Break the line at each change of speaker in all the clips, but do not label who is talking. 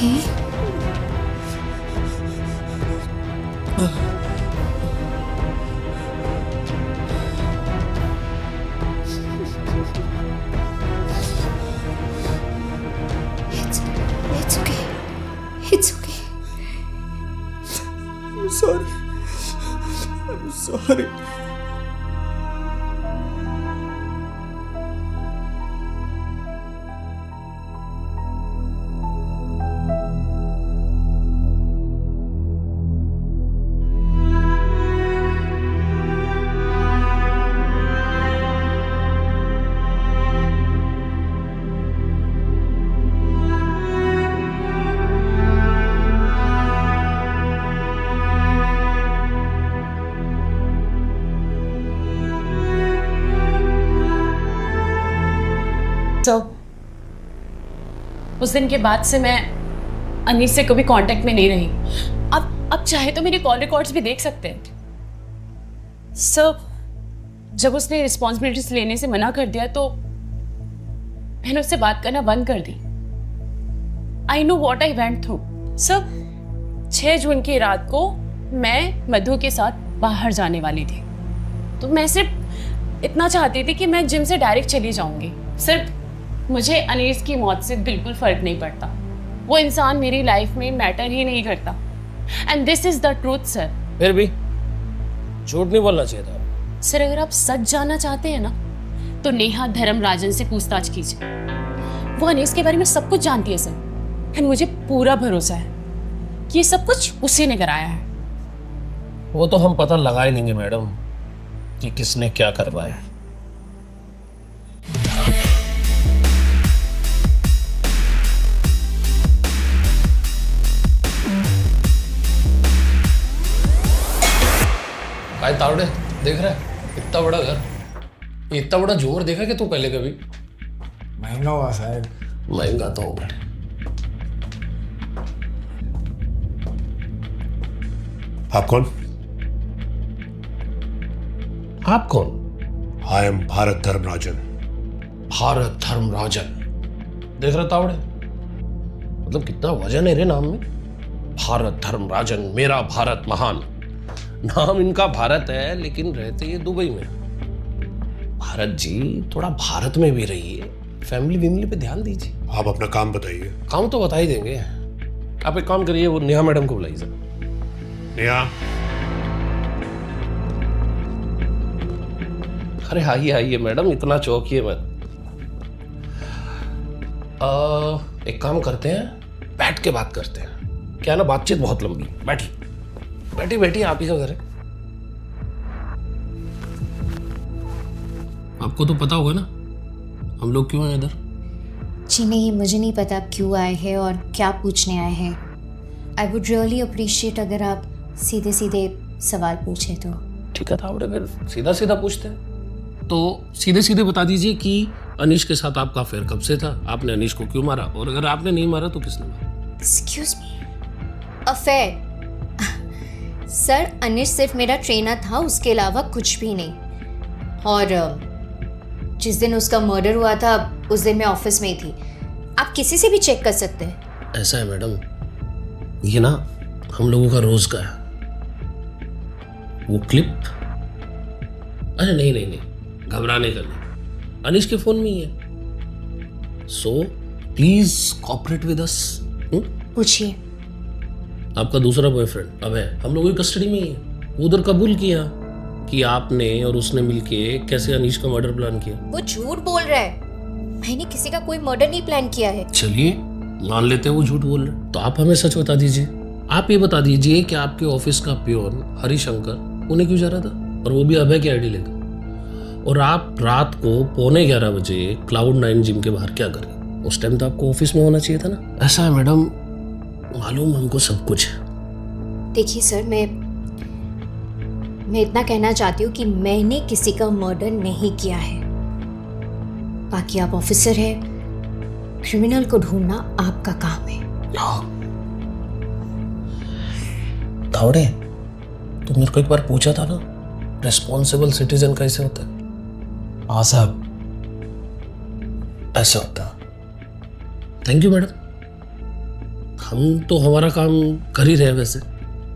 okay? It's okay. It's okay.
I'm sorry. I'm sorry.
तो उस दिन के बाद से मैं अनीस से कभी कांटेक्ट में नहीं रही। अब चाहे तो मेरे कॉल रिकॉर्ड्स भी देख सकते हैं। सर, जब उसने रिस्पॉन्सिबिलिटीज लेने से मना कर दिया तो मैंने उससे बात करना बंद कर दी। I know what I went through. Sir, 6 जून की रात को मैं मधु के साथ बाहर जाने वाली थी, तो मैं सिर्फ इतना चाहती थी कि मैं जिम से डायरेक्ट चली जाऊंगी। सिर्फ मुझे अनीस की मौत से बिल्कुल फर्क नहीं पड़ता। वो इंसान मेरी लाइफ में मैटर ही नहीं करता। And this is the truth sir.
फिर भी झूठ नहीं बोलना चाहिए था।
सर, अगर आप सच जानना चाहते हैं ना तो नेहा धर्मराजन से पूछताछ कीजिए। वो अनीस के बारे में सब कुछ जानती है सर, एंड मुझे पूरा भरोसा है कि ये सब कुछ उसी ने कराया है।
वो तो हम पता लगा ही लेंगे मैडम कि किसने क्या करवाया। भाई तावड़े, देख रहा है इतना बड़ा घर, इतना बड़ा झूमर देखा कि तू पहले कभी?
महंगा हुआ साहब।
महंगा तो होगा।
आप कौन?
आप कौन?
I am Bharat Dharmarajan.
भारत धर्मराजन। देख रहा तावड़े, मतलब कितना वजन है रे नाम में। भारत धर्मराजन, मेरा भारत महान। नाम इनका भारत है लेकिन रहते ये दुबई में। भारत जी, थोड़ा भारत में भी रहिए, फैमिली विमली पे ध्यान दीजिए।
आप अपना काम बताइए।
काम तो बता ही देंगे। आप एक काम करिए, वो नेहा मैडम को बुलाइए सर।
नेहा,
अरे आइए आइए मैडम, इतना चौंकिए मत। एक काम करते हैं, बैठ के बात करते हैं। क्या ना, बातचीत बहुत लंबी। बैठी बैठी बैठी, आप ही का घर है। आपको तो पता होगा ना हम लोग क्यों हैं इधर?
जी नहीं, मुझे नहीं पता आप क्यों आए हैं और क्या पूछने आए हैं। आई वुड रियली अप्रिशिएट अगर आप सीधे सीधे सवाल पूछे तो।
ठीक है तावड़े, फिर सीधा सीधा पूछते हैं। तो सीधे सीधे बता दीजिए कि अनीश के साथ आपका अफेयर कब से था? आपने अनीश को क्यों मारा? और अगर आपने नहीं मारा तो किसने मारा?
Excuse me, affair? सर, अनिश सिर्फ मेरा ट्रेनर था, उसके अलावा कुछ भी नहीं। और जिस दिन उसका मर्डर हुआ था उस दिन मैं ऑफिस में ही थी। आप किसी से भी चेक कर सकते हैं।
ऐसा है मैडम, ये ना हम लोगों का रोज का है। वो क्लिप, अरे नहीं नहीं नहीं, घबराने का नहीं, अनीश के फोन में ही है। So please cooperate with us.
पूछिए।
आपका दूसरा बॉयफ्रेंड अब है हम लोगों की कस्टडी में ही है। वो उधर कबूल किया कि आपने और उसने मिलके कैसे अनीश का मर्डर प्लान किया।
वो झूठ बोल रहा है। मैंने किसी का कोई मर्डर नहीं प्लान किया है।
चलिए मान लेते हैं वो झूठ बोल रहे, तो आप हमें सच बता दीजिए। आप ये बता दीजिए कि आपके ऑफिस का पियोन हरिशंकर उन्हें क्यों जा रहा था, और वो भी अभय की आईडी लेकर। और आप रात को 11:15 बजे Cloud9 जिम के बाहर क्या कर रहे? उस टाइम तो आपको ऑफिस में होना चाहिए था ना। ऐसा है मैडम, मालूम हमको सब कुछ है।
देखिए सर, मैं इतना कहना चाहती हूँ कि मैंने किसी का मर्डर नहीं किया है। बाकी आप ऑफिसर हैं, क्रिमिनल को ढूंढना आपका काम है।
तावड़े, तुम मेरे को एक बार पूछा था ना रेस्पॉन्सिबल सिटीजन कैसे होता है?
हाँ साहब,
ऐसे होता। Thank you madam. हम तो हमारा काम कर ही रहे हैं वैसे।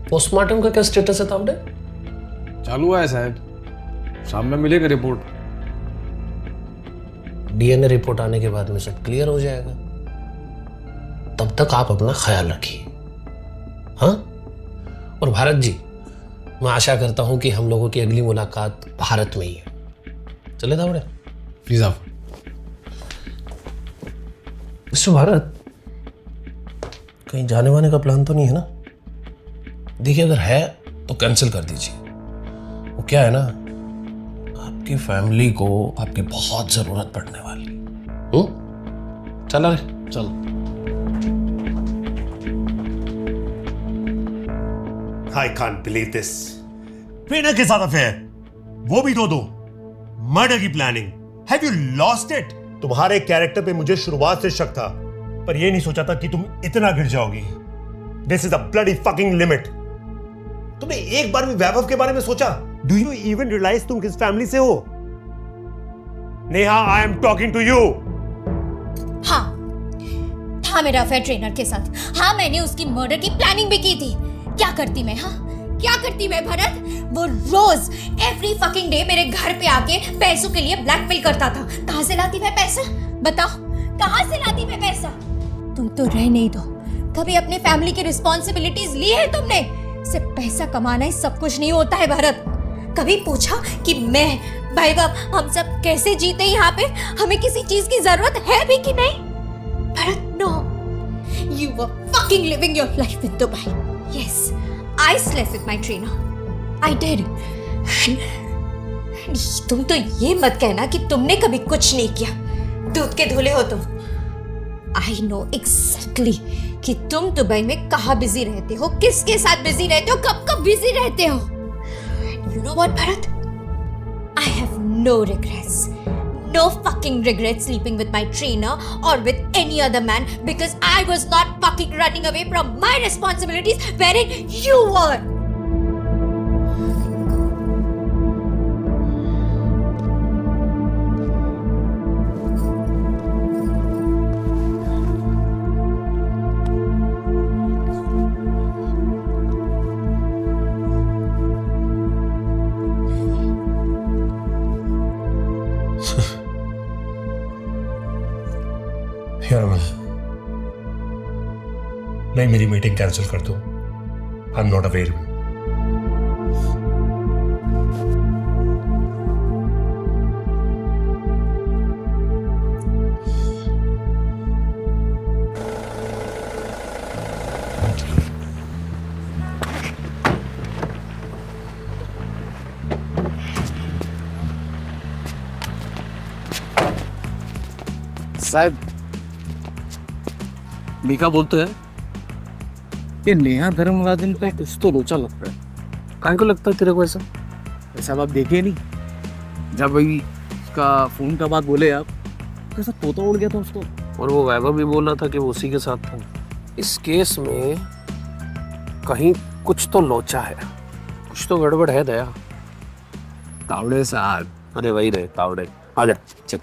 पोस्टमार्टम का क्या स्टेटस है तावड़े?
चालू है साहब, शाम में मिलेगा रिपोर्ट।
डीएनए रिपोर्ट आने के बाद में सब क्लियर हो जाएगा। तब तक आप अपना ख्याल रखिए, हाँ? और भारत जी, मैं आशा करता हूं कि हम लोगों की अगली मुलाकात भारत में ही है। चले तावड़े?
प्लीज आप।
मिस्टर भारत, कहीं जाने वाने का प्लान तो नहीं है ना? देखिए, अगर है तो कैंसिल कर दीजिए। वो क्या है ना, आपकी फैमिली को आपकी बहुत जरूरत पड़ने वाली। चला रे, चल।
I can't believe this. Trainer के साथ अफेयर, वो भी दो। मर्डर की planning. Have you lost it? तुम्हारे कैरेक्टर पे मुझे शुरुआत से शक था, पर ये नहीं सोचा था कि तुम इतना गिर जाओगी। This is a bloody fucking limit. तुमने एक बार भी वैभव के बारे में सोचा? डू यू इवन रियलाइज तुम किस फैमिली से हो? Neha, I am talking to you.
हाँ, था मेरा अफेयर ट्रेनर के साथ। हाँ, मैंने उसकी मर्डर की प्लानिंग भी की थी। क्या करती मैं? हाँ, क्या करती मैं भरत? वो रोज एवरी फकिंग डे मेरे घर पे आके पैसों के लिए ब्लैकमेल करता था। कहां से लाती मैं पैसा? बताओ, कहां से लाती मैं पैसा? तुम तो रह नहीं दो। कभी अपने फैमिली की रिस्पॉन्सिबिलिटीज ली है तुमने? सिर्फ पैसा कमाना ही सब कुछ नहीं होता है भरत। कभी पूछा कि मैं, भाई बाप, हम सब कैसे जीते यहाँ पे? हमें किसी चीज की जरूरत है भी कि नहीं? Bharat, no, you were fucking living your life in Dubai. Yes, I slept with my trainer. I did. तुम तो ये मत कहना कि तुमने कभी कुछ नहीं किया। दूध के धुले हो तुम। I know exactly कि तुम दुबई में कहाँ बिजी रहते हो, किसके साथ बिजी रहते हो, कब कब बिजी रहते हो। You know what, Bharat? I have no regrets. No fucking regrets sleeping with my trainer or with any other man because I was not fucking running away from my responsibilities wherein you were.
यार मैं मेरी meeting cancel कर दूं। I am not available.
साहब, मीका बोलते हैं ये नेहा धर्मराजन का कुछ तो लोचा लगता है।
काहे को लगता है तेरे को ऐसा?
साहब, आप देखे नहीं, जब वही उसका फोन का बात बोले आप, कैसा तोता उड़ गया था उसको।
और वो वैभव भी बोल रहा था कि वो उसी के साथ था। इस केस में कहीं कुछ तो लोचा है, कुछ तो गड़बड़ है दया।
तावड़े साहब।
अरे वही रहे तावड़े। आ जा, चल।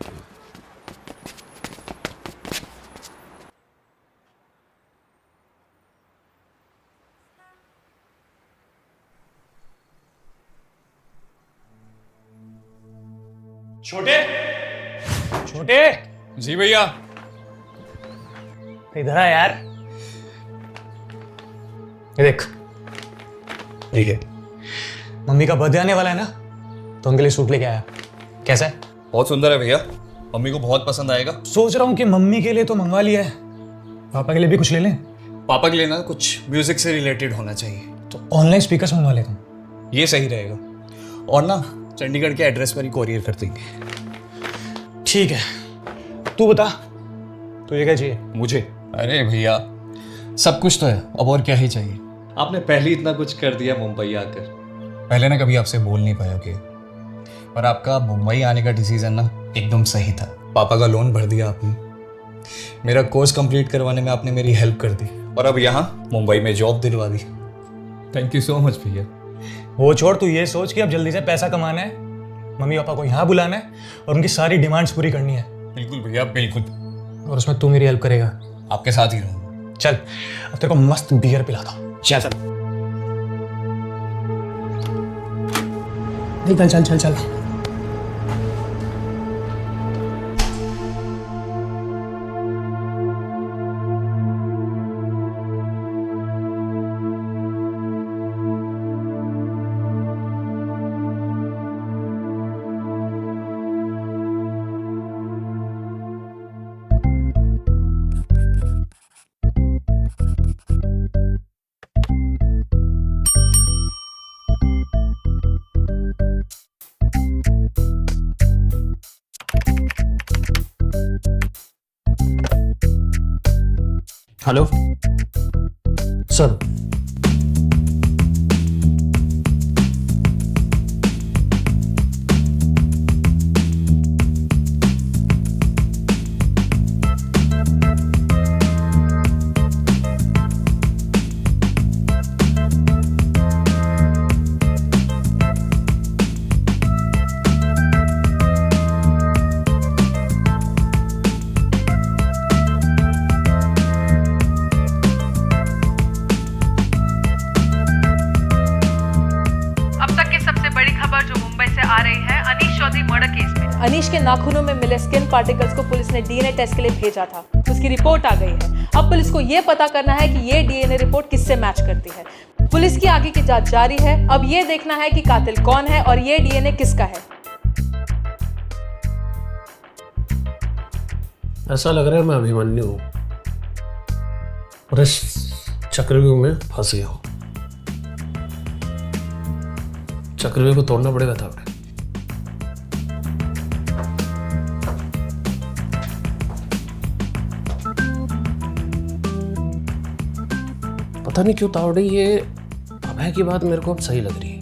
छोटे, छोटे,
जी भैया।
इधर आ यार। ये देख,
ठीक है।
मम्मी का बर्थडे आने वाला है ना, तो उनके लिए सूट लेके आया। कैसा है?
बहुत सुंदर है भैया, मम्मी को बहुत पसंद आएगा।
सोच रहा हूँ कि मम्मी के लिए तो मंगवा लिया है, पापा के लिए भी कुछ ले लें।
पापा के लिए ना कुछ म्यूजिक से रिलेटेड होना चाहिए।
तो ऑनलाइन स्पीकर्स मंगवा लेता हूँ।
ये सही रहेगा। और ना चंडीगढ़ के एड्रेस पर ही कोरियर कर देंगे।
ठीक है, तू बता, तुझे क्या चाहिए?
मुझे? अरे भैया, सब कुछ तो है, अब और क्या ही चाहिए। आपने पहले इतना कुछ कर दिया मुंबई आकर। पहले ना कभी आपसे बोल नहीं पाया कि, पर आपका मुंबई आने का डिसीजन ना एकदम सही था। पापा का लोन भर दिया आपने, मेरा कोर्स कंप्लीट करवाने में आपने मेरी हेल्प कर दी, और अब यहाँ मुंबई में जॉब दिलवा दी। थैंक यू सो मच भैया।
वो छोड़, तू ये सोच कि अब जल्दी से पैसा कमाना है, मम्मी पापा को यहाँ बुलाना है और उनकी सारी डिमांड्स पूरी करनी है।
बिल्कुल भैया, बिल्कुल।
और उसमें तू मेरी हेल्प करेगा।
आपके साथ ही रहूँगा।
चल अब तेरे को मस्त बियर पिलाता हूँ। चल चल चल चल चल।
हेलो सर,
अनीश के नाखूनों में मिले स्किन पार्टिकल्स को पुलिस ने डीएनए टेस्ट के लिए भेजा था। उसकी रिपोर्ट आ गई है। अब पुलिस को यह पता करना है कि ये डीएनए रिपोर्ट किससे मैच करती है। पुलिस की आगे की जांच जारी है। अब ये देखना है कि कातिल कौन है और ये डीएनए किसका है।
ऐसा लग रहा है मैं अभिमन्यु हूं और इस चक्रव्यूह में फंस गया हूं। चक्रव्यूह को तोड़ना पड़ेगा था। पता नहीं क्यों तावड़े, ये अभय की बात मेरे को अब सही लग रही है।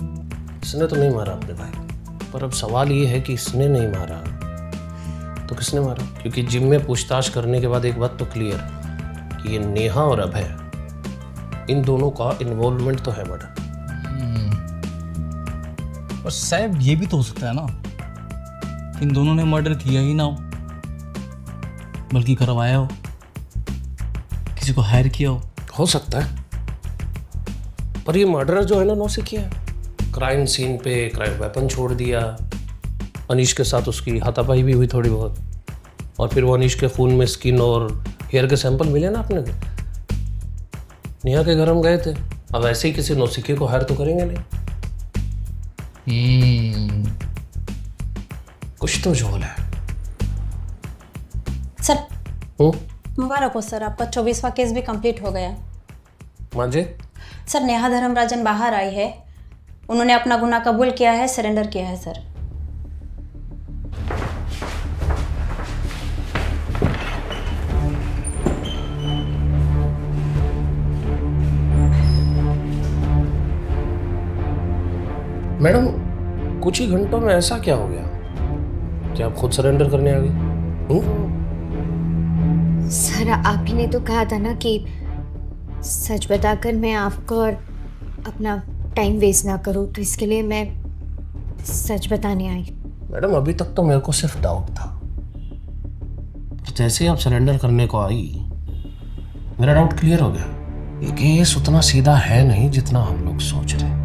इसने तो नहीं मारा अपने भाई, पर अब सवाल ये है कि इसने नहीं मारा तो किसने मारा? क्योंकि जिम में पूछताछ करने के बाद एक बात तो क्लियर कि ये नेहा और अभय, इन दोनों का इन्वॉल्वमेंट तो है मर्डर।
और साहब ये भी तो हो सकता है ना, इन दोनों ने मर्डर किया ही ना हो, बल्कि करवाया हो, किसी को हायर किया
हो सकता है, पर ये मर्डरर जो है ना, नौसिखिया है। क्राइम सीन पे क्राइम वेपन छोड़ दिया। अनीश के साथ उसकी हाथापाई भी हुई थोड़ी बहुत, और फिर वो अनीश के खून में स्किन और हेयर के सैंपल मिले ना अपने को। नेहा के घर हम गए थे, अब ऐसे ही किसी नौसिखिए को हायर तो करेंगे नहीं। कुछ तो झोल है।
सर मुबारक हो सर, आपका 24वां केस भी कंप्लीट हो गया।
मांझे
सर, नेहा धर्मराजन बाहर आई है। उन्होंने अपना गुनाह कबूल किया है, सरेंडर किया है सर।
मैडम, कुछ ही घंटों में ऐसा क्या हो गया कि आप खुद सरेंडर करने आ गई?
सर, आप ही ने तो कहा था ना कि सच बताकर मैं आपको और अपना टाइम वेस्ट ना करूं, तो इसके लिए मैं सच बताने आई।
मैडम, अभी तक तो मेरे को सिर्फ डाउट था, जैसे ही आप सरेंडर करने को आई मेरा डाउट क्लियर हो गया। ये केस उतना सीधा है नहीं जितना हम लोग सोच रहे हैं।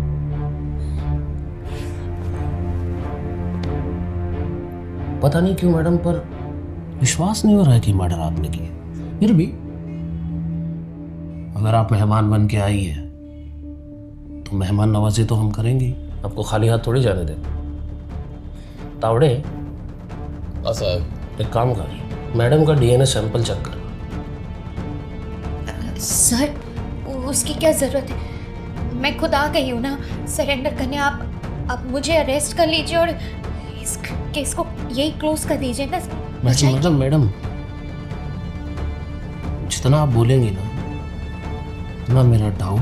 पता नहीं क्यों मैडम, पर विश्वास नहीं हो रहा है कि मर्डर आपने किया। फिर भी अगर आप मेहमान बन के आई है तो मेहमान नवाजी तो हम करेंगे, आपको खाली हाथ थोड़ी जाने दें। तावड़े, एक काम कर, मैडम का डीएनए सैंपल चेक कर।
सर, उसकी क्या जरूरत है? मैं खुद आ गई हूँ ना सरेंडर करने। आप मुझे अरेस्ट कर लीजिए और इस केस को यही क्लोज कर दीजिए ना।
मैडम, जितना आप बोलेंगी ना उतना मेरा डाउट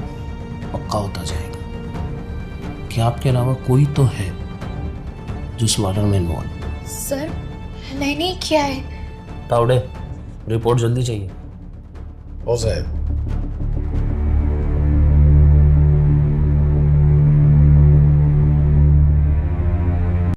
पक्का होता जाएगा कि आपके अलावा कोई तो है जो इस मर्डर में इन्वॉल्व।
सर, मैंने नहीं किया है।
तावड़े, रिपोर्ट जल्दी चाहिए।
हो साहब,